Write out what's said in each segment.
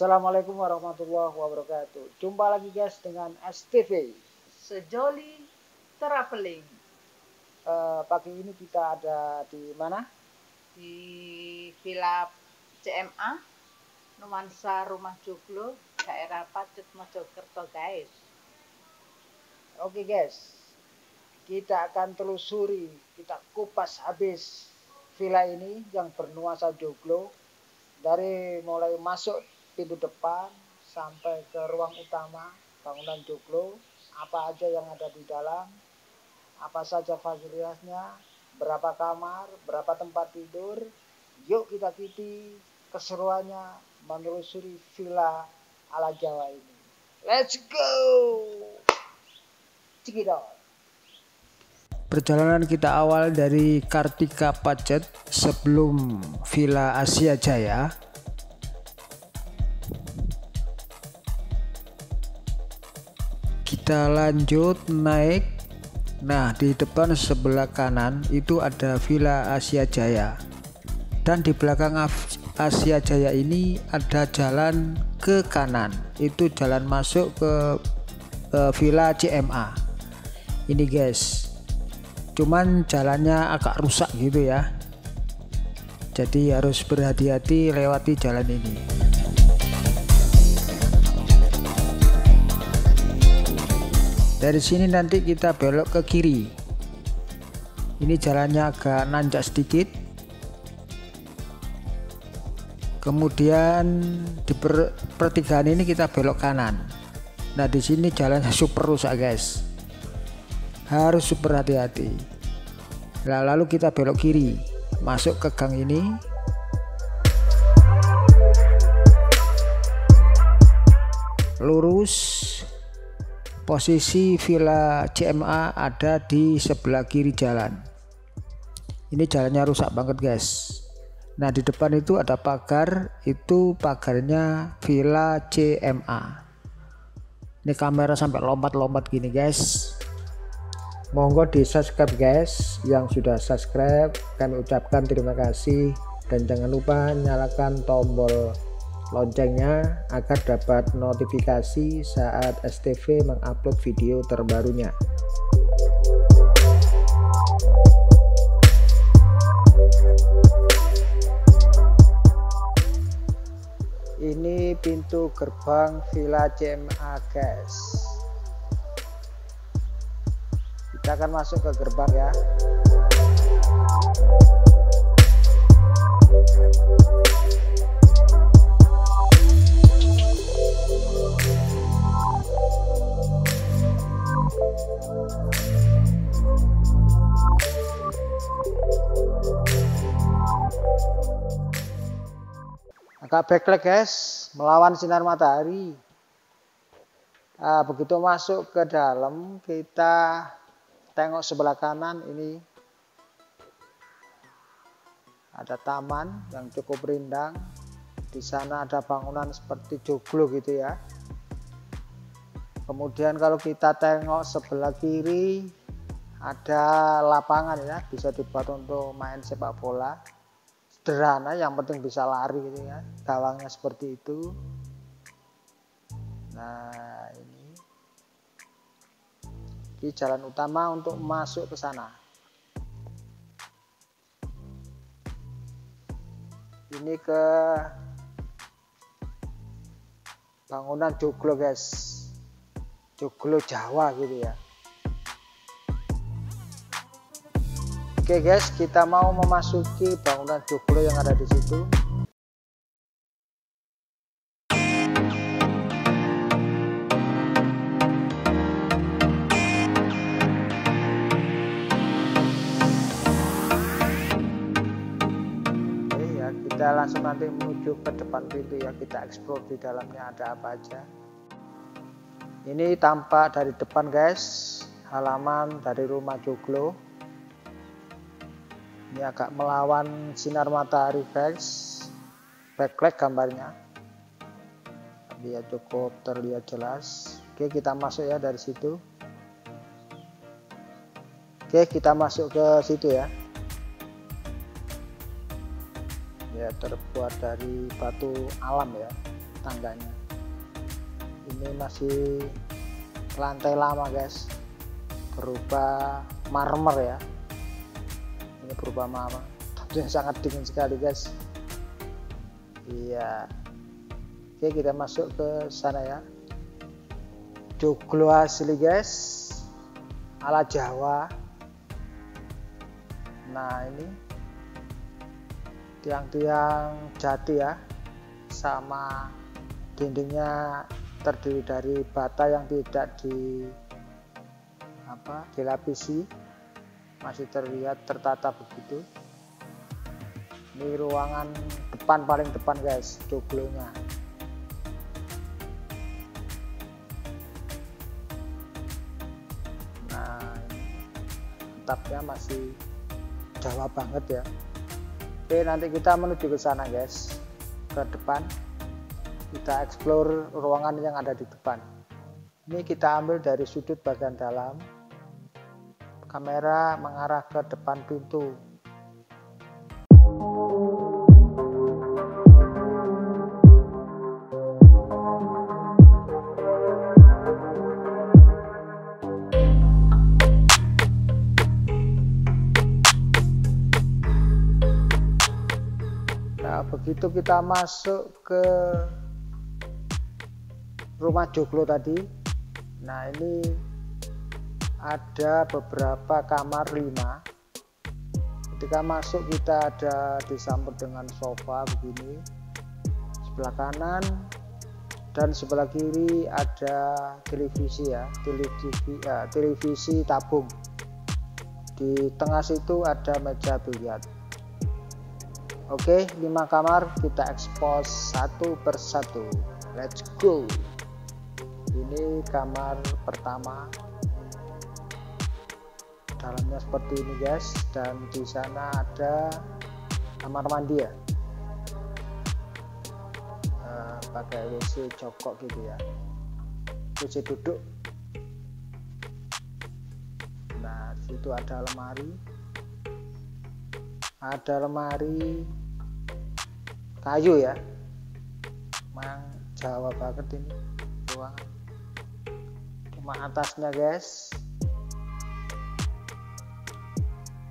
Assalamualaikum warahmatullahi wabarakatuh. Jumpa lagi guys dengan STV Sejoli Traveling. Pagi ini kita ada di mana? Di Villa CMA, Nuansa Rumah Joglo, daerah Pacet, Mojokerto guys. Oke guys, kita akan telusuri, kita kupas habis villa ini yang bernuansa Joglo. Dari mulai masuk pintu depan sampai ke ruang utama bangunan Joglo, apa aja yang ada di dalam, apa saja fasilitasnya, berapa kamar, berapa tempat tidur. Yuk kita ikuti keseruannya menelusuri villa ala Jawa ini. Let's go! Cekidot. Perjalanan kita awal dari Kartika Pacet sebelum Villa Asia Jaya. Kita lanjut naik. Nah, di depan sebelah kanan itu ada Villa Asia Jaya. Dan di belakang Asia Jaya ini ada jalan ke kanan. Itu jalan masuk ke Villa CMA. Ini guys. Cuman jalannya agak rusak gitu ya, jadi harus berhati-hati lewati jalan ini. Dari sini nanti kita belok ke kiri. Ini jalannya agak nanjak sedikit. Kemudian di pertigaan ini kita belok kanan. Nah, di sini jalannya super rusak guys, harus super hati-hati. Nah, lalu kita belok kiri masuk ke gang ini. Lurus, posisi Villa CMA ada di sebelah kiri jalan. Ini jalannya rusak banget guys. Nah, di depan itu ada pagar, itu pagarnya Villa CMA. Ini kamera sampai lompat-lompat gini guys. Monggo di subscribe guys, yang sudah subscribe kami ucapkan terima kasih, dan jangan lupa nyalakan tombol loncengnya agar dapat notifikasi saat STV mengupload video terbarunya. Ini pintu gerbang Villa CMA guys. Kita akan masuk ke gerbang ya. Agak backlight guys, melawan sinar matahari. Nah, begitu masuk ke dalam, kita tengok sebelah kanan, ini ada taman yang cukup rindang. Di sana ada bangunan seperti joglo gitu ya. Kemudian kalau kita tengok sebelah kiri ada lapangan ya, bisa dibuat untuk main sepak bola. Sederhana, yang penting bisa lari gitu ya. Gawangnya seperti itu. Nah, ini jalan utama untuk masuk ke sana. Ini ke bangunan joglo guys, joglo Jawa gitu ya. Oke guys, kita mau memasuki bangunan joglo yang ada di situ. Kita langsung nanti menuju ke depan pintu ya, kita explore di dalamnya ada apa aja. Ini tampak dari depan guys, halaman dari rumah joglo. Ini agak melawan sinar matahari guys, backlight gambarnya, tapi ya cukup terlihat jelas. Oke, kita masuk ya dari situ. Oke, kita masuk ke situ ya. Ya, terbuat dari batu alam ya. tangganya. Ini masih lantai lama guys, berubah marmer ya. Ini berubah marmer, tapi sangat dingin sekali guys. Iya. Oke, kita masuk ke sana ya. Joglo asli guys, ala Jawa. Nah ini tiang-tiang jati ya, sama dindingnya terdiri dari bata yang tidak dilapisi, masih terlihat tertata begitu. Ini ruangan depan, paling depan guys, joglonya. Nah atapnya masih Jawa banget ya. Oke, nanti kita menuju ke sana guys, ke depan. Kita explore ruangan yang ada di depan. Ini kita ambil dari sudut bagian dalam. Kamera mengarah ke depan pintu. Nah, begitu kita masuk ke rumah joglo tadi, nah ini ada beberapa kamar 5. Ketika masuk kita ada disambut dengan sofa begini, sebelah kanan dan sebelah kiri ada televisi ya, televisi tabung. Di tengah situ ada meja biliar. Oke, 5 kamar kita ekspos satu persatu. Let's go. Ini kamar pertama, dalamnya seperti ini guys, dan di sana ada kamar mandi ya, pakai WC jongkok gitu ya, WC duduk. Nah situ ada lemari kayu ya, memang Jawa banget ini ruangan. Cuma atasnya guys,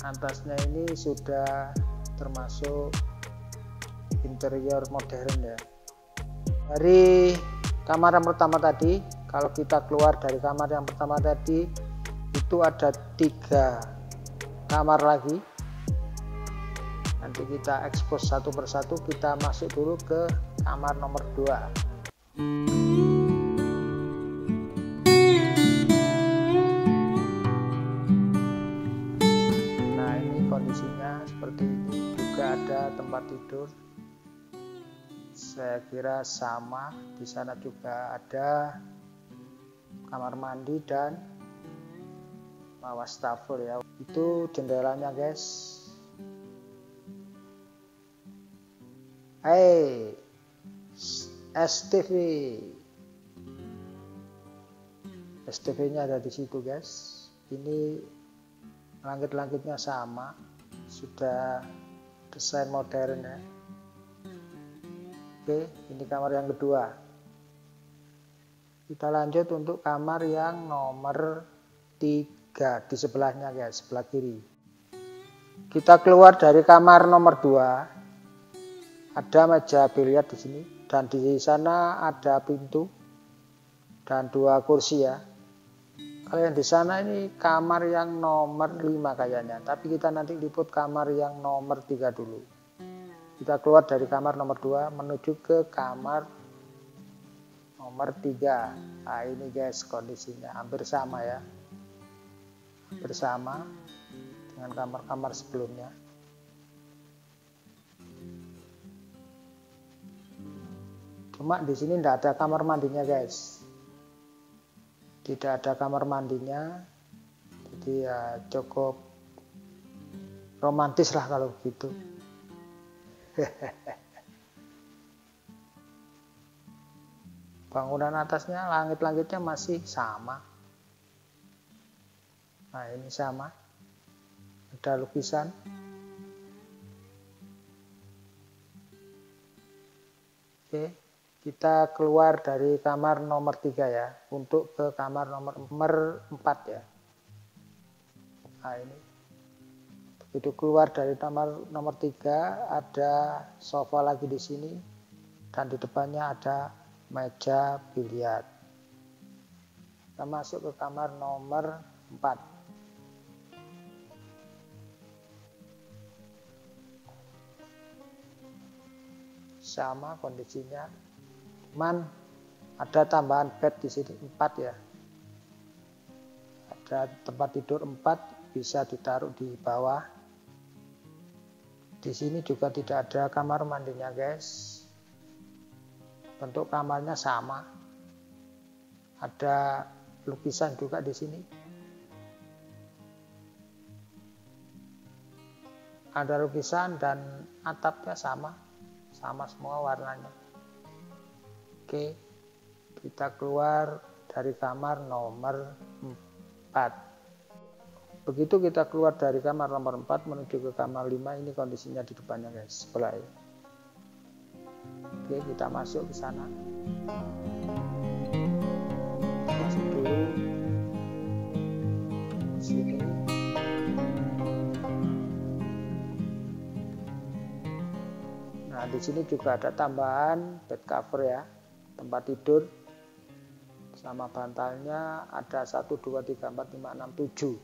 atasnya ini sudah termasuk interior modern ya. Dari kamar yang pertama tadi, kalau kita keluar dari kamar yang pertama tadi, itu ada 3 kamar lagi. Nanti kita ekspos satu persatu. Kita masuk dulu ke kamar nomor 2. Kondisinya seperti ini, juga ada tempat tidur. Saya kira sama, di sana juga ada kamar mandi dan wastafel ya. Itu jendelanya guys. Hey, STV. STV-nya ada di situ guys. Ini langit-langitnya sama, sudah desain modern ya. Oke, ini kamar yang kedua. Kita lanjut untuk kamar yang nomor 3 di sebelahnya guys, sebelah kiri. Kita keluar dari kamar nomor 2. Ada meja biliar di sini, dan di sana ada pintu dan 2 kursi ya. Kalau yang di sana ini kamar yang nomor 5 kayaknya, tapi kita nanti liput kamar yang nomor 3 dulu. Kita keluar dari kamar nomor 2 menuju ke kamar nomor 3. Nah ini guys kondisinya hampir sama ya, hampir sama dengan kamar-kamar sebelumnya. Cuma di sini tidak ada kamar mandinya guys. Tidak ada kamar mandinya, jadi ya cukup romantis lah kalau begitu. Bangunan atasnya, langit-langitnya masih sama. Nah ini sama, ada lukisan. Oke, Kita keluar dari kamar nomor 3 ya, untuk ke kamar nomor 4 ya. Nah ini, begitu keluar dari kamar nomor 3, ada sofa lagi di sini, dan di depannya ada meja biliar. Kita masuk ke kamar nomor 4. Sama kondisinya, cuman ada tambahan bed di sini 4 ya. Ada tempat tidur 4, bisa ditaruh di bawah. Di sini juga tidak ada kamar mandinya guys. Bentuk kamarnya sama. Ada lukisan juga di sini. Ada lukisan dan atapnya sama semua warnanya. Oke, kita keluar dari kamar nomor 4. Begitu kita keluar dari kamar nomor 4 menuju ke kamar 5, ini kondisinya di depannya guys, sebelah ini. Oke, kita masuk ke sana. Masuk dulu sini. Nah, di sini juga ada tambahan bed cover ya, tempat tidur. Sama bantalnya ada 1, 2, 3, 4, 5, 6, 7.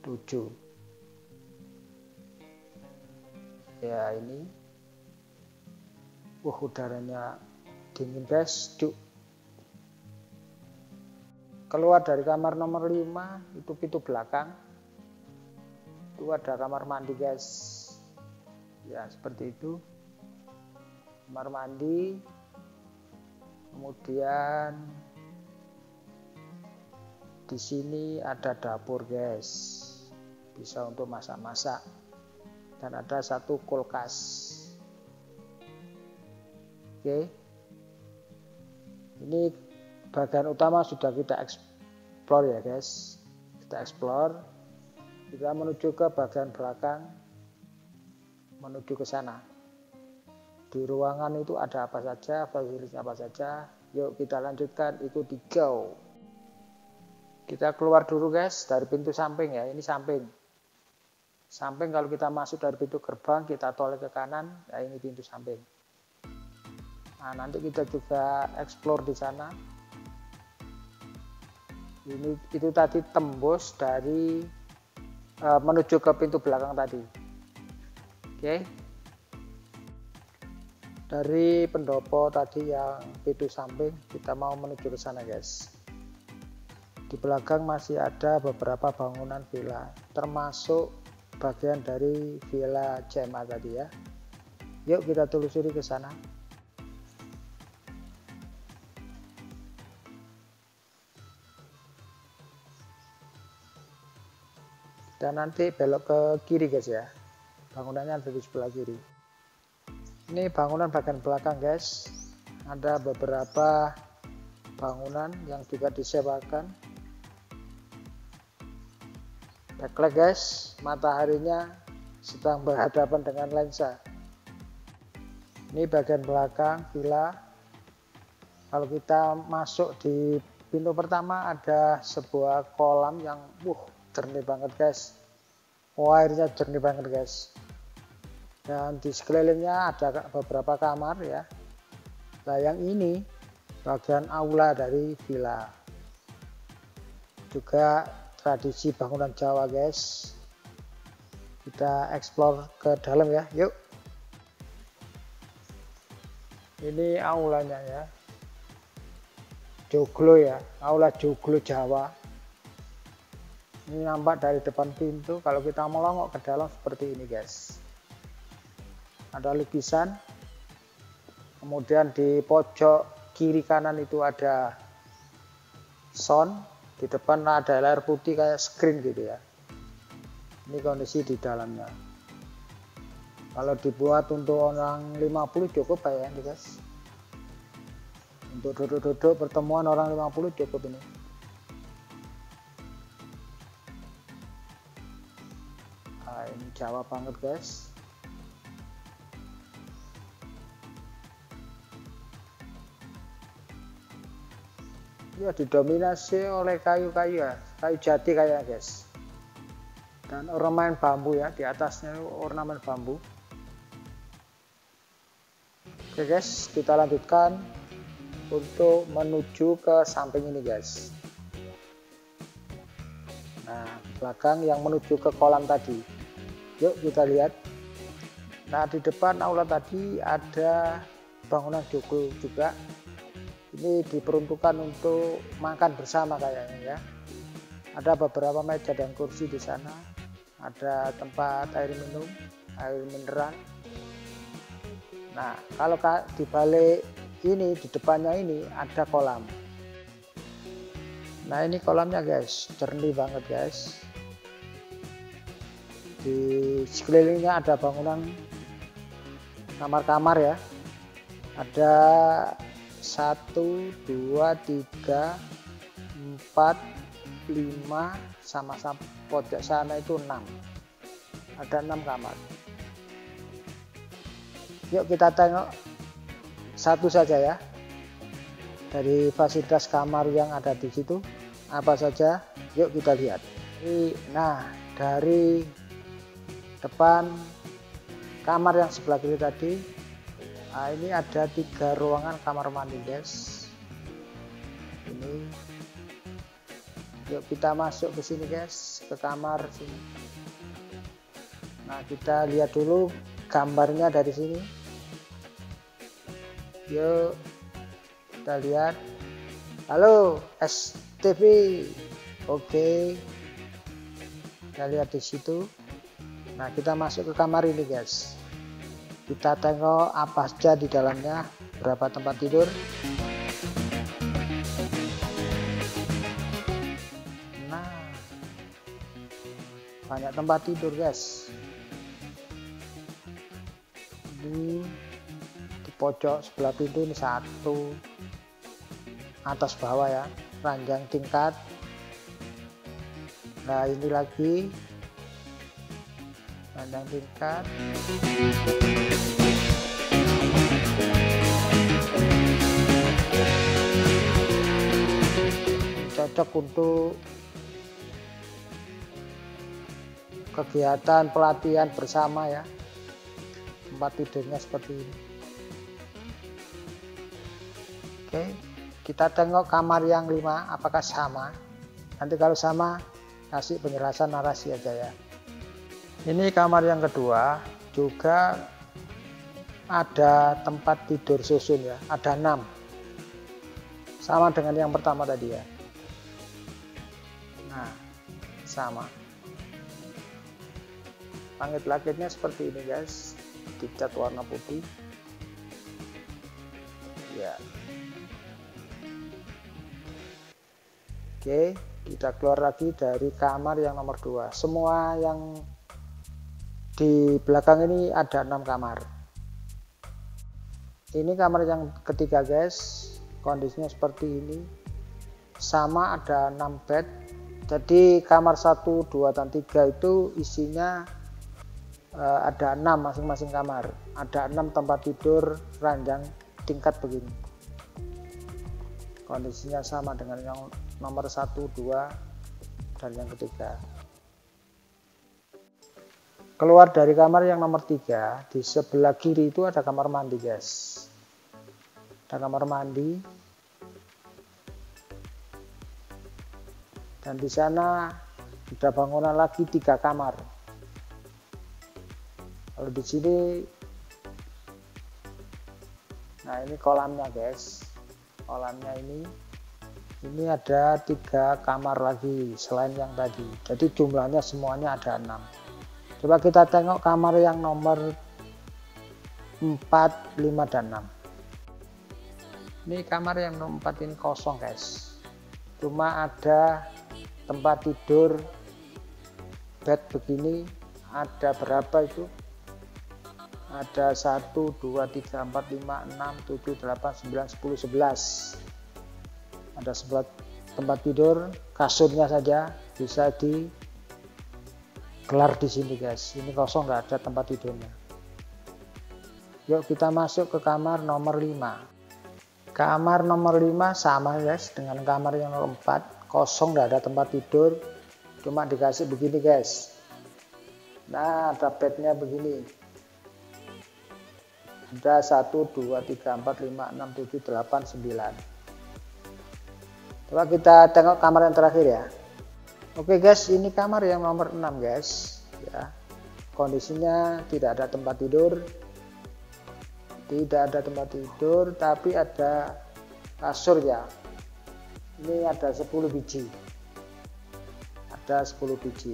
7. Ya ini. Udaranya dingin guys. Keluar dari kamar nomor 5, itu pintu belakang. Itu ada kamar mandi guys. Ya seperti itu. Kamar mandi. Kemudian di sini ada dapur guys. Bisa untuk masak-masak. Dan ada 1 kulkas. Oke. Ini bagian utama sudah kita explore ya guys. Kita explore. Kita menuju ke bagian belakang. Menuju ke sana. Di ruangan itu ada apa saja, fasilitasnya apa saja. Yuk kita lanjutkan, ikuti go. Kita keluar dulu guys dari pintu samping ya, ini samping. Samping kalau kita masuk dari pintu gerbang, kita toleh ke kanan, ya ini pintu samping. Nah nanti kita juga explore di sana. Itu tadi tembus dari menuju ke pintu belakang tadi. Oke. Dari pendopo tadi yang pintu samping, kita mau menuju ke sana guys. Di belakang masih ada beberapa bangunan villa, termasuk bagian dari villa CMA tadi ya. Yuk kita telusuri ke sana. Dan nanti belok ke kiri guys ya. Bangunannya ada di sebelah kiri. Ini bangunan bagian belakang guys. Ada beberapa bangunan yang juga disewakan. Backlight guys, mataharinya sedang berhadapan dengan lensa. Ini bagian belakang villa. Kalau kita masuk di pintu pertama ada sebuah kolam yang jernih banget guys. Airnya jernih banget guys. Dan di sekelilingnya ada beberapa kamar ya. Nah yang ini bagian aula dari villa. Juga tradisi bangunan Jawa guys. Kita explore ke dalam ya, yuk. Ini aulanya ya. Joglo ya, aula joglo Jawa. Ini nampak dari depan pintu, kalau kita melongok ke dalam seperti ini guys. Ada lukisan, kemudian di pojok kiri kanan itu ada sound, di depan ada layar putih kayak screen gitu ya. Ini kondisi di dalamnya. Kalau dibuat untuk orang 50 cukup ya ini guys. Untuk duduk-duduk pertemuan orang 50 cukup ini. Nah, ini Jawa banget guys. Ya didominasi oleh kayu-kayu ya, kayu jati kayaknya guys. Dan ornamen bambu ya, di atasnya ornamen bambu. Oke guys, kita lanjutkan untuk menuju ke samping ini guys. Nah, belakang yang menuju ke kolam tadi. Yuk kita lihat. Nah, di depan aula tadi ada bangunan joglo juga. Ini diperuntukkan untuk makan bersama kayaknya ya. Ada beberapa meja dan kursi di sana. Ada tempat air minum, air mineral. Nah, kalau di balik ini, di depannya ini ada kolam. Nah, ini kolamnya guys, jernih banget guys. Di sekelilingnya ada bangunan kamar-kamar ya. Ada 1, 2, 3, 4, 5 sama pojok sana itu 6. Ada 6 kamar. Yuk kita tengok satu saja ya. Dari fasilitas kamar yang ada di situ apa saja, yuk kita lihat. Nah, dari depan kamar yang sebelah kiri tadi, nah ini ada 3 ruangan kamar mandi guys. Ini yuk kita masuk ke sini guys, ke kamar sini. Nah, kita lihat dulu gambarnya dari sini. Yuk kita lihat. Halo STV. Oke, kita lihat di situ. Nah, kita masuk ke kamar ini guys. Kita tengok apa saja di dalamnya, berapa tempat tidur. Nah, banyak tempat tidur guys. Ini di pojok sebelah pintu ini 1 atas bawah ya, ranjang tingkat. Nah, ini lagi ranjang tingkat. Cocok untuk kegiatan pelatihan bersama ya. Tempat tidurnya seperti ini. Oke, kita tengok kamar yang 5 apakah sama. Nanti kalau sama kasih penjelasan narasi aja ya. Ini kamar yang kedua, juga ada tempat tidur susun ya, ada 6. Sama dengan yang pertama tadi ya. Nah, sama. Langit-langitnya seperti ini guys, dicat warna putih. Ya. Oke, kita keluar lagi dari kamar yang nomor 2. Semua yang di belakang ini ada 6 kamar. Ini kamar yang ketiga guys, kondisinya seperti ini. Sama ada 6 bed. Jadi kamar 1, 2, dan 3 itu isinya ada 6 masing-masing kamar. Ada 6 tempat tidur ranjang tingkat begini. Kondisinya sama dengan yang nomor 1, 2, dan yang ketiga. Keluar dari kamar yang nomor 3, di sebelah kiri itu ada kamar mandi guys. Ada kamar mandi. Dan di sana ada bangunan lagi 3 kamar. Kalau di sini, nah ini kolamnya guys. Kolamnya ini ada 3 kamar lagi selain yang tadi. Jadi jumlahnya semuanya ada 6. Coba kita tengok kamar yang nomor 4, 5, dan 6. Ini kamar yang nomor 4 ini kosong guys. Cuma ada tempat tidur bed begini. Ada berapa itu? Ada 1, 2, 3, 4, 5, 6, 7, 8, 9, 10, 11. Ada 11 tempat tidur. Kasurnya saja bisa digelar di sini guys. Ini kosong, nggak ada tempat tidurnya. Yuk kita masuk ke kamar nomor 5. Kamar nomor 5 sama guys dengan kamar yang nomor 4, kosong, tidak ada tempat tidur, cuma dikasih begini guys. Nah, ada bednya begini, ada 1 2 3 4 5 6 7 8 9. Coba kita tengok kamar yang terakhir ya. Oke guys, ini kamar yang nomor 6 guys ya. Kondisinya tidak ada tempat tidur, tapi ada kasur ya. Ini ada 10 biji.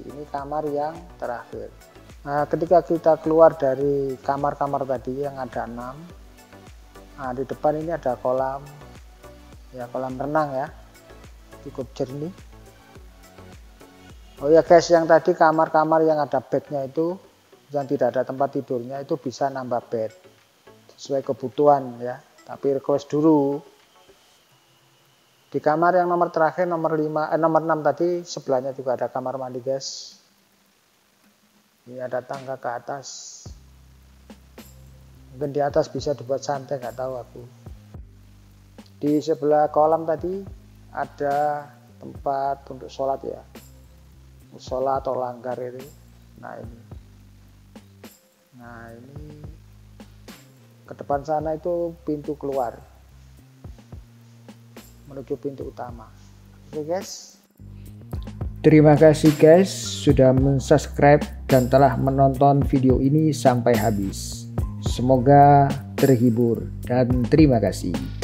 Ini kamar yang terakhir. Nah, ketika kita keluar dari kamar-kamar tadi yang ada 6, nah di depan ini ada kolam ya, kolam renang ya, cukup jernih. Oh ya guys, yang tadi kamar-kamar yang ada bednya itu, yang tidak ada tempat tidurnya itu bisa nambah bed sesuai kebutuhan ya, tapi request dulu. Di kamar yang nomor terakhir nomor 6 tadi sebelahnya juga ada kamar mandi guys. Ini ada tangga ke atas, mungkin di atas bisa dibuat santai, nggak tahu aku. Di sebelah kolam tadi ada tempat untuk sholat ya, musola atau langgar ini. Nah ini ke depan sana itu pintu keluar menuju pintu utama. Oke guys, terima kasih guys sudah mensubscribe dan telah menonton video ini sampai habis. Semoga terhibur dan terima kasih.